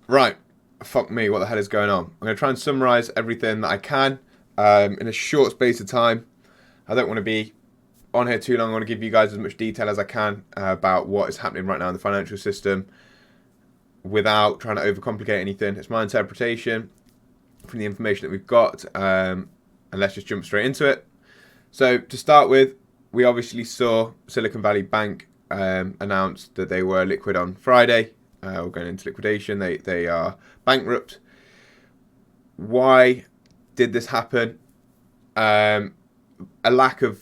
Right, fuck me, what the hell is going on? I'm going to try and summarize everything that I can in a short space of time. I don't want to be on here too long. I want to give you guys as much detail as I can about what is happening right now in the financial system without trying to overcomplicate anything. It's my interpretation from the information that we've got, and let's just jump straight into it. So to start with, we obviously saw Silicon Valley Bank announce that they were liquid on Friday, or going into liquidation. They are bankrupt. Why did this happen? A lack of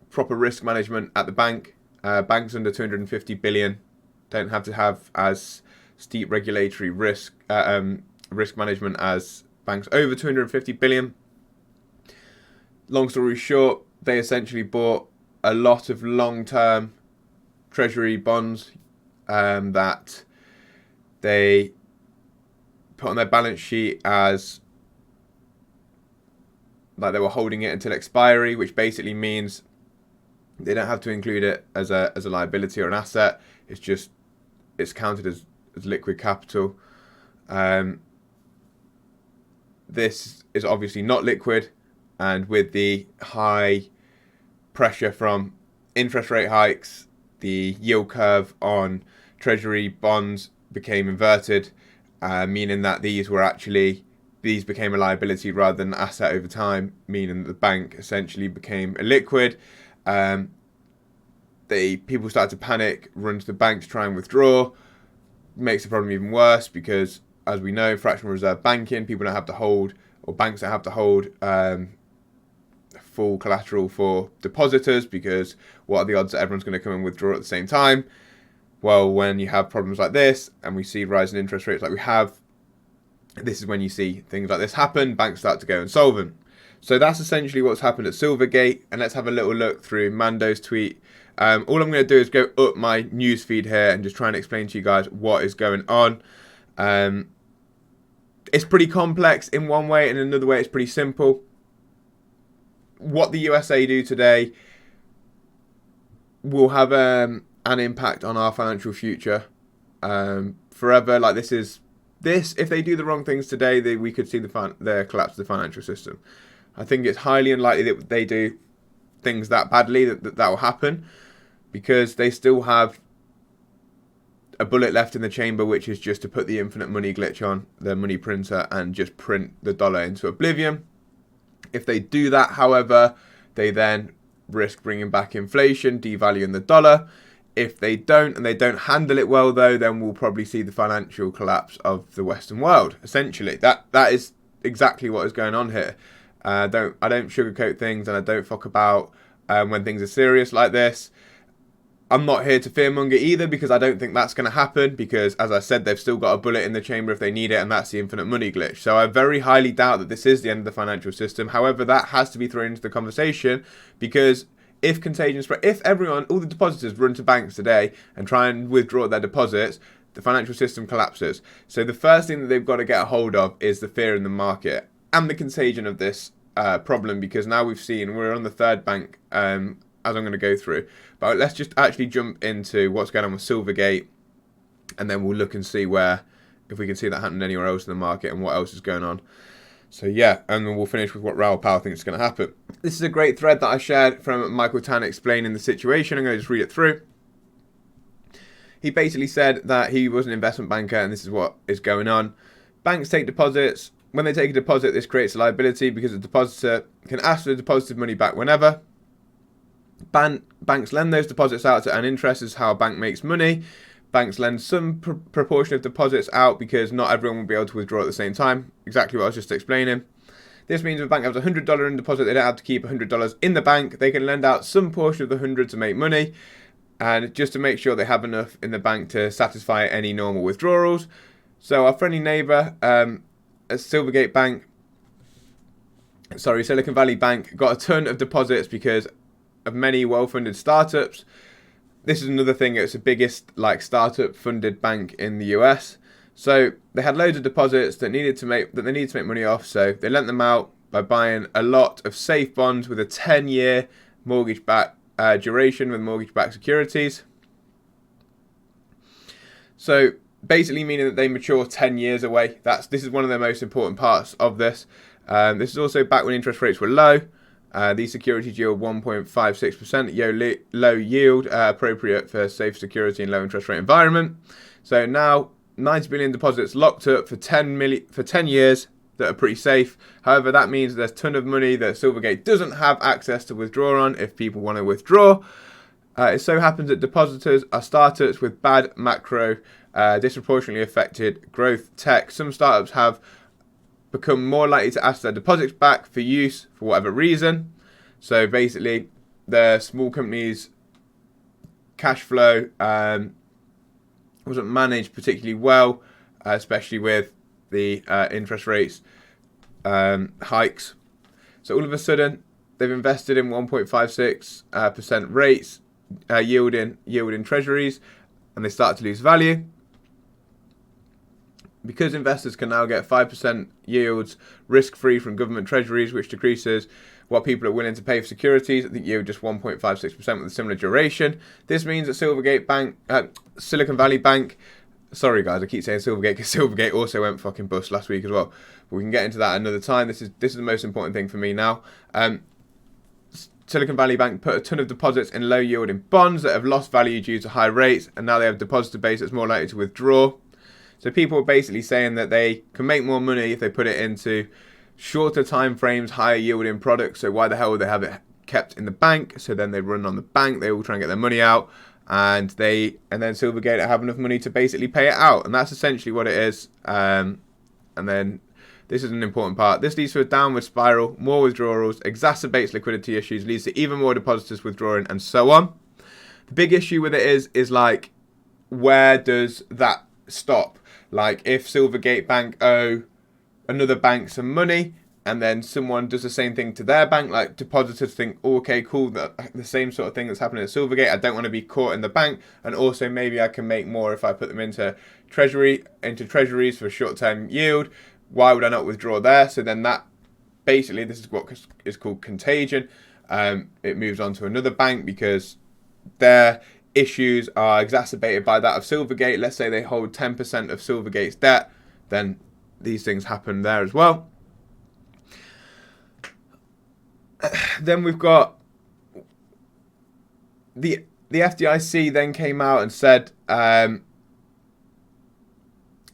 proper risk management at the bank. Banks under 250 billion don't have to have as steep regulatory risk management as banks over 250 billion. Long story short, they essentially bought a lot of long-term treasury bonds that they put on their balance sheet as like they were holding it until expiry, which basically means they don't have to include it as a liability or an asset. It's counted as liquid capital. This is obviously not liquid, and with the high pressure from interest rate hikes, the yield curve on treasury bonds became inverted, meaning that these became a liability rather than an asset over time, meaning that the bank essentially became illiquid. People started to panic, run to the bank to try and withdraw. Makes the problem even worse because, as we know, fractional reserve banking, people don't have to hold, or banks don't have to hold full collateral for depositors, because what are the odds that everyone's going to come and withdraw at the same time? Well, when you have problems like this and we see rising interest rates like we have, this is when you see things like this happen. Banks start to go insolvent. So that's essentially what's happened at Silvergate. And let's have a little look through Mando's tweet. All I'm going to do is go up my newsfeed here and just try and explain to you guys what is going on. It's pretty complex in one way, and in another way it's pretty simple. What the USA do today will have an impact on our financial future forever. Like this, if they do the wrong things today, we could see the collapse of the financial system. I think it's highly unlikely that they do things that badly that will happen, because they still have a bullet left in the chamber, which is just to put the infinite money glitch on the money printer and just print the dollar into oblivion. If they do that, however, they then risk bringing back inflation, devaluing the dollar. If they don't, and they don't handle it well, though, then we'll probably see the financial collapse of the Western world. Essentially, that is exactly what is going on here. I don't sugarcoat things, and I don't fuck about when things are serious like this. I'm not here to fearmonger either, because I don't think that's going to happen, because, as I said, they've still got a bullet in the chamber if they need it, and that's the infinite money glitch. So I very highly doubt that this is the end of the financial system. However, that has to be thrown into the conversation, because if contagion spread, if all the depositors run to banks today and try and withdraw their deposits, the financial system collapses. So the first thing that they've got to get a hold of is the fear in the market and the contagion of this problem, because now we're on the third bank, as I'm going to go through. But let's just actually jump into what's going on with Silvergate, and then we'll look and see if we can see that happening anywhere else in the market and what else is going on. So yeah, and then we'll finish with what Raoul Powell thinks is going to happen. This is a great thread that I shared from Michael Tan explaining the situation. I'm going to just read it through. He basically said that he was an investment banker, and this is what is going on. Banks take deposits. When they take a deposit, this creates a liability because the depositor can ask for the deposited money back whenever. Banks lend those deposits out to earn interest. Is how a bank makes money. Banks lend some proportion of deposits out because not everyone will be able to withdraw at the same time. Exactly what I was just explaining. This means if a bank has $100 in deposit, they don't have to keep $100 in the bank. They can lend out some portion of the 100 to make money, and just to make sure they have enough in the bank to satisfy any normal withdrawals. So our friendly neighbour at Silicon Valley Bank got a ton of deposits because of many well-funded startups. This is another thing, it's the biggest startup funded bank in the US. So they had loads of deposits that they needed to make money off, so they lent them out by buying a lot of safe bonds with a 10-year mortgage-backed duration with mortgage-backed securities. So basically meaning that they mature 10 years away. This is one of the most important parts of this. This is also back when interest rates were low. These securities yield 1.56%, low yield, appropriate for safe security and low interest rate environment. So now 90 billion deposits locked up for 10 years that are pretty safe. However, that means there's a ton of money that Silvergate doesn't have access to withdraw on if people want to withdraw. It so happens that depositors are startups with bad macro, disproportionately affected growth tech. Some startups have become more likely to ask their deposits back for use for whatever reason. So basically, the small companies' cash flow wasn't managed particularly well, especially with the interest rates hikes. So all of a sudden, they've invested in 1.56% rates, yield in treasuries, and they start to lose value. Because investors can now get 5% yields risk-free from government treasuries, which decreases what people are willing to pay for securities. I think yield just 1.56% with a similar duration. This means that Silicon Valley Bank, sorry guys, I keep saying Silvergate because Silvergate also went fucking bust last week as well. But we can get into that another time. This is the most important thing for me now. Silicon Valley Bank put a ton of deposits in low-yielding bonds that have lost value due to high rates, and now they have a depositor base that's more likely to withdraw. So people are basically saying that they can make more money if they put it into shorter time frames, higher yielding products. So why the hell would they have it kept in the bank? So then they run on the bank, they all try and get their money out, and then Silvergate have enough money to basically pay it out. And that's essentially what it is. And then this is an important part. This leads to a downward spiral, more withdrawals, exacerbates liquidity issues, leads to even more depositors withdrawing, and so on. The big issue with it is like, where does that stop? Like, if Silvergate Bank owe another bank some money, and then someone does the same thing to their bank, like depositors think, oh, okay, cool, the same sort of thing that's happening at Silvergate, I don't want to be caught in the bank, and also maybe I can make more if I put them into treasuries for short-term yield. Why would I not withdraw there? So then that, basically, this is what is called contagion. It moves on to another bank because their issues are exacerbated by that of Silvergate. Let's say they hold 10% of Silvergate's debt, then these things happen there as well. Then we've got the FDIC then came out and said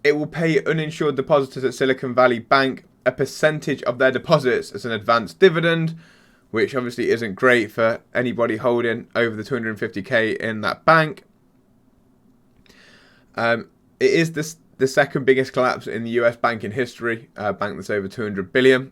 it will pay uninsured depositors at Silicon Valley Bank a percentage of their deposits as an advanced dividend, which obviously isn't great for anybody holding over the 250k in that bank. It is the second biggest collapse in the US banking history, a bank that's over 200 billion.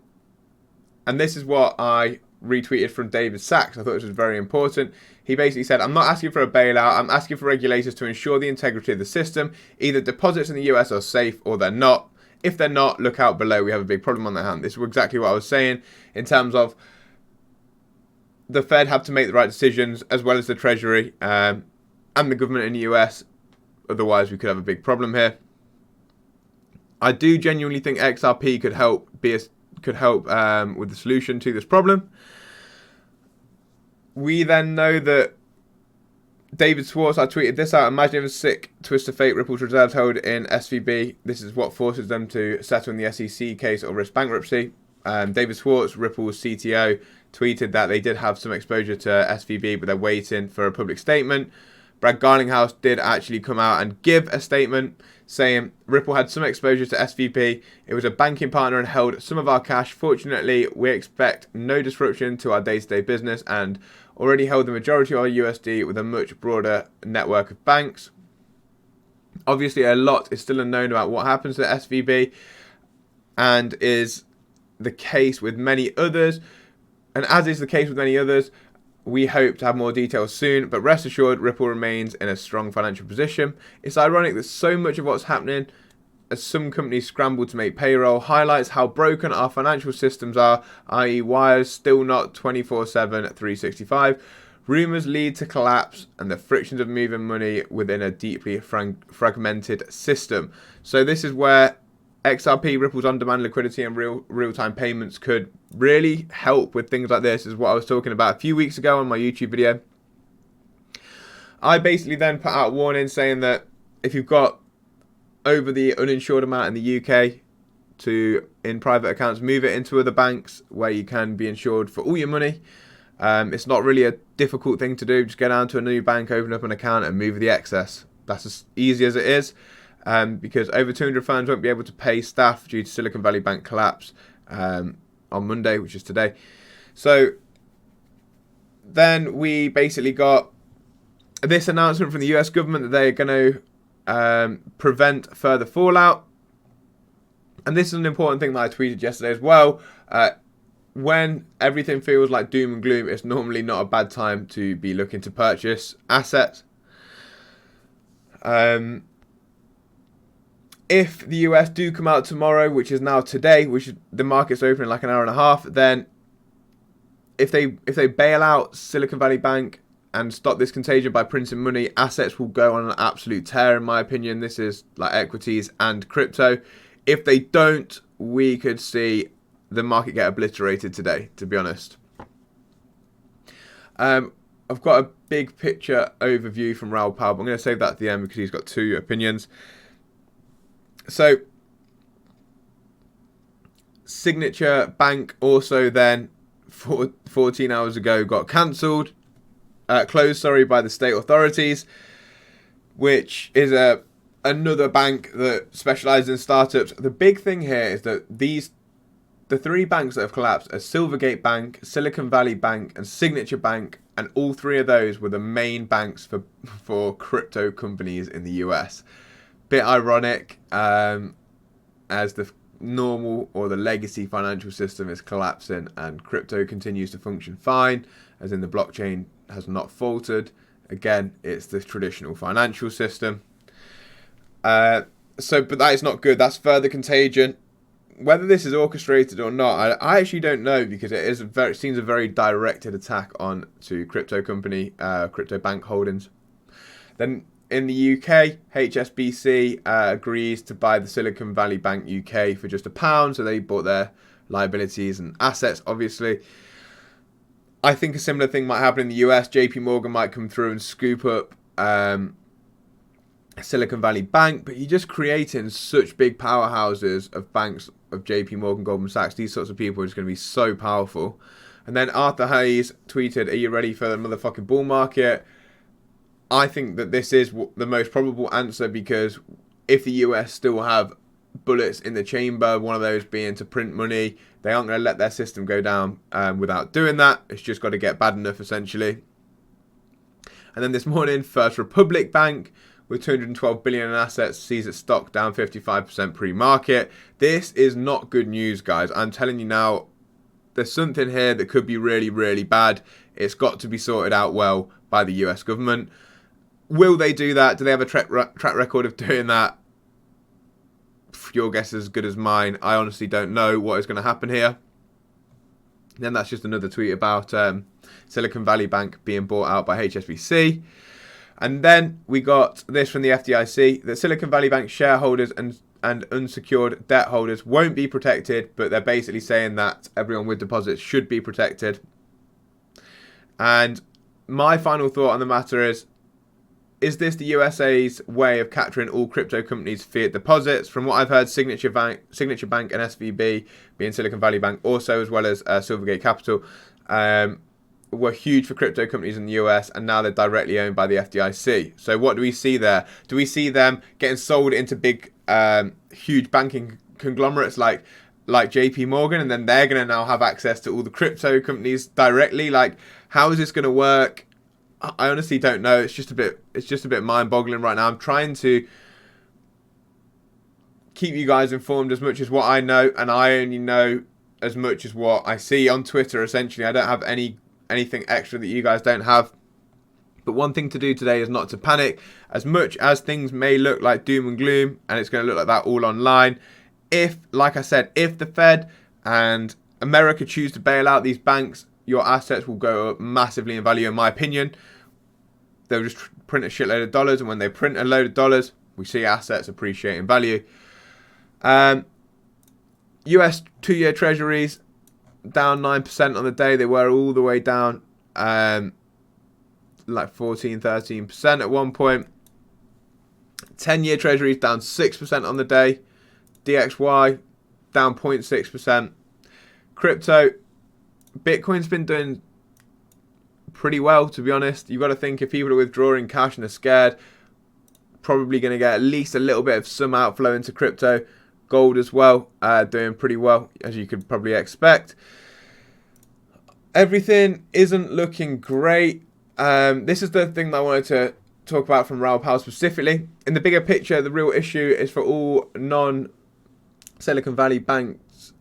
And this is what I retweeted from David Sachs. I thought this was very important. He basically said, I'm not asking for a bailout, I'm asking for regulators to ensure the integrity of the system. Either deposits in the US are safe or they're not. If they're not, look out below, we have a big problem on their hand. This is exactly what I was saying in terms of the Fed have to make the right decisions, as well as the Treasury and the government in the US. Otherwise, we could have a big problem here. I do genuinely think XRP could help with the solution to this problem. We then know that David Schwartz, I tweeted this out. Imagine if a sick twist of fate Ripple's reserves held in SVB. This is what forces them to settle in the SEC case or risk bankruptcy. David Schwartz, Ripple's CTO, tweeted that they did have some exposure to SVB, but they're waiting for a public statement. Brad Garlinghouse did actually come out and give a statement saying Ripple had some exposure to SVB. It was a banking partner and held some of our cash. Fortunately, we expect no disruption to our day-to-day business and already held the majority of our USD with a much broader network of banks. Obviously, a lot is still unknown about what happens to SVB, and is the case with many others. And as is the case with many others, we hope to have more details soon, but rest assured, Ripple remains in a strong financial position. It's ironic that so much of what's happening as some companies scramble to make payroll highlights how broken our financial systems are, i.e. wires still not 24/7 at 365. Rumours lead to collapse and the frictions of moving money within a deeply fragmented system. So this is where XRP, Ripple's on-demand liquidity and real-time payments could really help with things like this, is what I was talking about a few weeks ago on my YouTube video. I basically then put out a warning saying that if you've got over the uninsured amount in the UK in private accounts, move it into other banks where you can be insured for all your money. It's not really a difficult thing to do. Just go down to a new bank, open up an account, and move the excess. That's as easy as it is, because over 200 firms won't be able to pay staff due to Silicon Valley Bank collapse on Monday, which is today. So then we basically got this announcement from the US government that they're going to prevent further fallout. And this is an important thing that I tweeted yesterday as well. When everything feels like doom and gloom, it's normally not a bad time to be looking to purchase assets. If the US do come out tomorrow, which is now today, which the market's open in like an hour and a half, then if they bail out Silicon Valley Bank and stop this contagion by printing money, assets will go on an absolute tear, in my opinion. This is like equities and crypto. If they don't, we could see the market get obliterated today, to be honest. I've got a big picture overview from Raoul Pal, but I'm going to save that at the end because he's got two opinions. So, Signature Bank also then, 14 hours ago, got closed, by the state authorities, which is another bank that specializes in startups. The big thing here is that the three banks that have collapsed are Silvergate Bank, Silicon Valley Bank, and Signature Bank, and all three of those were the main banks for crypto companies in the US. Bit ironic, as the normal or the legacy financial system is collapsing and crypto continues to function fine, as in the blockchain has not faltered. Again, it's the traditional financial system. But that is not good. That's further contagion. Whether this is orchestrated or not, I actually don't know, because it seems a very directed attack on to crypto bank holdings. Then in the UK, HSBC agrees to buy the Silicon Valley Bank UK for just £1, so they bought their liabilities and assets, obviously. I think a similar thing might happen in the US. JP Morgan might come through and scoop up Silicon Valley Bank, but you're just creating such big powerhouses of banks of JP Morgan, Goldman Sachs. These sorts of people are just going to be so powerful. And then Arthur Hayes tweeted, "Are you ready for the motherfucking bull market?" I think that this is the most probable answer, because if the US still have bullets in the chamber, one of those being to print money, they aren't going to let their system go down without doing that. It's just got to get bad enough, essentially. And then this morning, First Republic Bank, with 212 billion in assets, sees its stock down 55% pre-market. This is not good news, guys. I'm telling you now, there's something here that could be really, really bad. It's got to be sorted out well by the US government. Will they do that? Do they have a track record of doing that? Your guess is as good as mine. I honestly don't know what is going to happen here. Then that's just another tweet about Silicon Valley Bank being bought out by HSBC. And then we got this from the FDIC, that Silicon Valley Bank shareholders and unsecured debt holders won't be protected, but they're basically saying that everyone with deposits should be protected. And my final thought on the matter is this the USA's way of capturing all crypto companies' fiat deposits? From what I've heard, Signature Bank and SVB, being Silicon Valley Bank also, as well as Silvergate Capital, were huge for crypto companies in the US, and now they're directly owned by the FDIC. So what do we see there? Do we see them getting sold into big, huge banking conglomerates like JP Morgan, and then they're going to now have access to all the crypto companies directly? Like, how is this going to work? I honestly don't know. It's just a bit mind-boggling right now. I'm trying to keep you guys informed as much as what I know, and I only know as much as what I see on Twitter, essentially. I don't have anything extra that you guys don't have. But one thing to do today is not to panic. As much as things may look like doom and gloom, and it's going to look like that all online, like I said, if the Fed and America choose to bail out these banks, your assets will go up massively in value, in my opinion. They'll just print a shitload of dollars, and when they print a load of dollars, we see assets appreciate in value. US 2-year treasuries down 9% on the day. They were all the way down like 14-13% at one point. 10-year treasuries down 6% on the day. DXY down 0.6%. Crypto, Bitcoin's been doing pretty well, to be honest. You've got to think, if people are withdrawing cash and are scared, probably going to get at least a little bit of some outflow into crypto. Gold as well, doing pretty well, as you could probably expect. Everything isn't looking great. This is the thing that I wanted to talk about from Raoul Pal specifically. In the bigger picture, the real issue is for all non-Silicon Valley banks.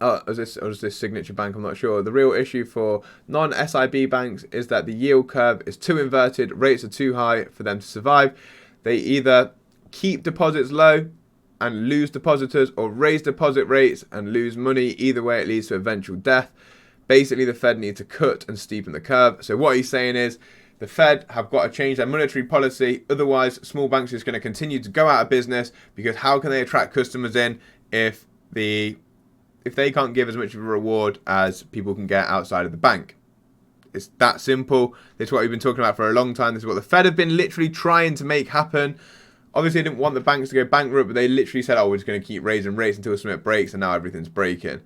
Is this Signature Bank? I'm not sure. The real issue for non-SIB banks is that the yield curve is too inverted. Rates are too high for them to survive. They either keep deposits low and lose depositors, or raise deposit rates and lose money. Either way, it leads to eventual death. Basically, the Fed need to cut and steepen the curve. So what he's saying is the Fed have got to change their monetary policy. Otherwise, small banks are just going to continue to go out of business, because how can they attract customers in if they can't give as much of a reward as people can get outside of the bank? It's that simple. This is what we've been talking about for a long time. This is what the Fed have been literally trying to make happen. Obviously, they didn't want the banks to go bankrupt, but they literally said, oh, we're just going to keep raising rates until something breaks, and now everything's breaking.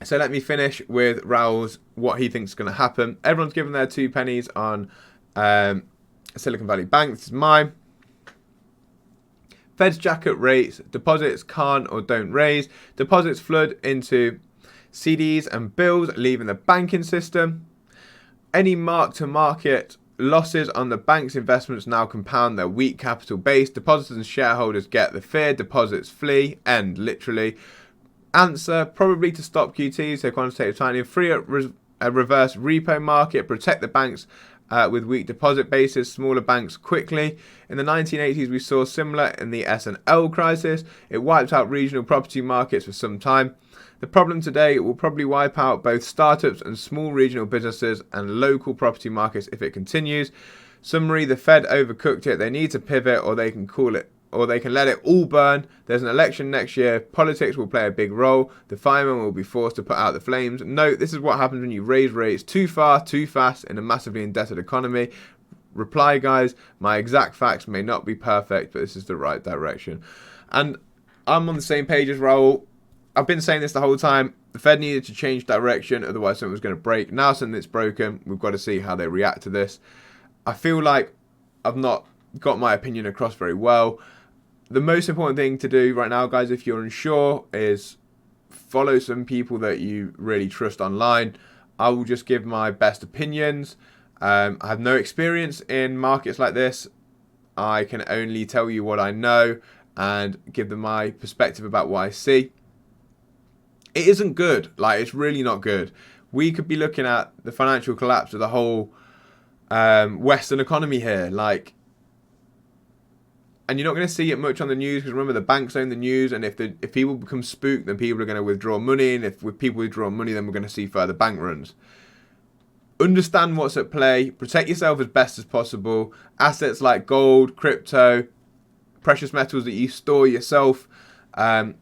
So let me finish with Raoul's, what he thinks is going to happen. Everyone's given their 2 pennies on Silicon Valley Bank. This is mine. Fed's jack up rates. Deposits can't or don't raise. Deposits flood into CDs and bills, leaving the banking system. Any mark-to-market losses on the bank's investments now compound their weak capital base. Depositors and shareholders get the fear. Deposits flee. End, literally. Answer, probably to stop QT, so quantitative tightening. Free up a reverse repo market. Protect the banks with weak deposit bases. Smaller banks quickly. In the 1980s, we saw similar in the S&L crisis. It wiped out regional property markets for some time. The problem today will probably wipe out both startups and small regional businesses and local property markets if it continues. Summary, the Fed overcooked it. They need to pivot, or they can let it all burn. There's an election next year. Politics will play a big role. The firemen will be forced to put out the flames. Note, this is what happens when you raise rates too far, too fast in a massively indebted economy. Reply, guys, my exact facts may not be perfect, but this is the right direction. And I'm on the same page as Raoul. I've been saying this the whole time. The Fed needed to change direction, otherwise something was going to break. Now something that's broken, we've got to see how they react to this. I feel like I've not got my opinion across very well. The most important thing to do right now, guys, if you're unsure, is follow some people that you really trust online. I will just give my best opinions. I have no experience in markets like this. I can only tell you what I know and give them my perspective about what I see. It isn't good. Like, it's really not good. We could be looking at the financial collapse of the whole Western economy here. And you're not going to see it much on the news, because remember, the banks own the news, and if people become spooked, then people are going to withdraw money, and if people withdraw money, then we're going to see further bank runs. Understand what's at play. Protect yourself as best as possible. Assets like gold, crypto, precious metals that you store yourself are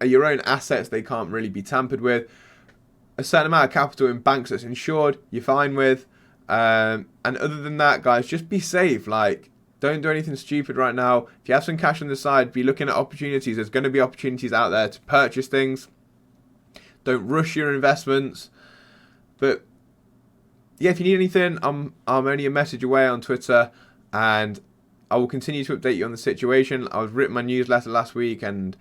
your own assets. They can't really be tampered with. A certain amount of capital in banks that's insured, you're fine with. And other than that, guys, just be safe. Don't do anything stupid right now. If you have some cash on the side, be looking at opportunities. There's going to be opportunities out there to purchase things. Don't rush your investments. But yeah, if you need anything, I'm only a message away on Twitter, and I will continue to update you on the situation. I was written my newsletter last week, and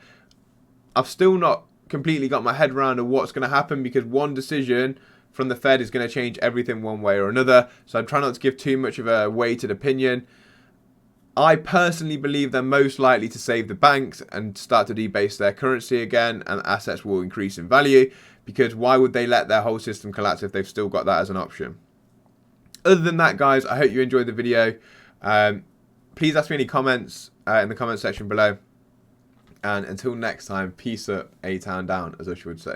I've still not completely got my head around of what's going to happen, because one decision from the Fed is going to change everything one way or another. So I'm trying not to give too much of a weighted opinion. I personally believe they're most likely to save the banks and start to debase their currency again, and assets will increase in value, because why would they let their whole system collapse if they've still got that as an option? Other than that, guys, I hope you enjoyed the video. Please ask me any comments in the comment section below. And until next time, peace up, A-Town down, as Usher would say.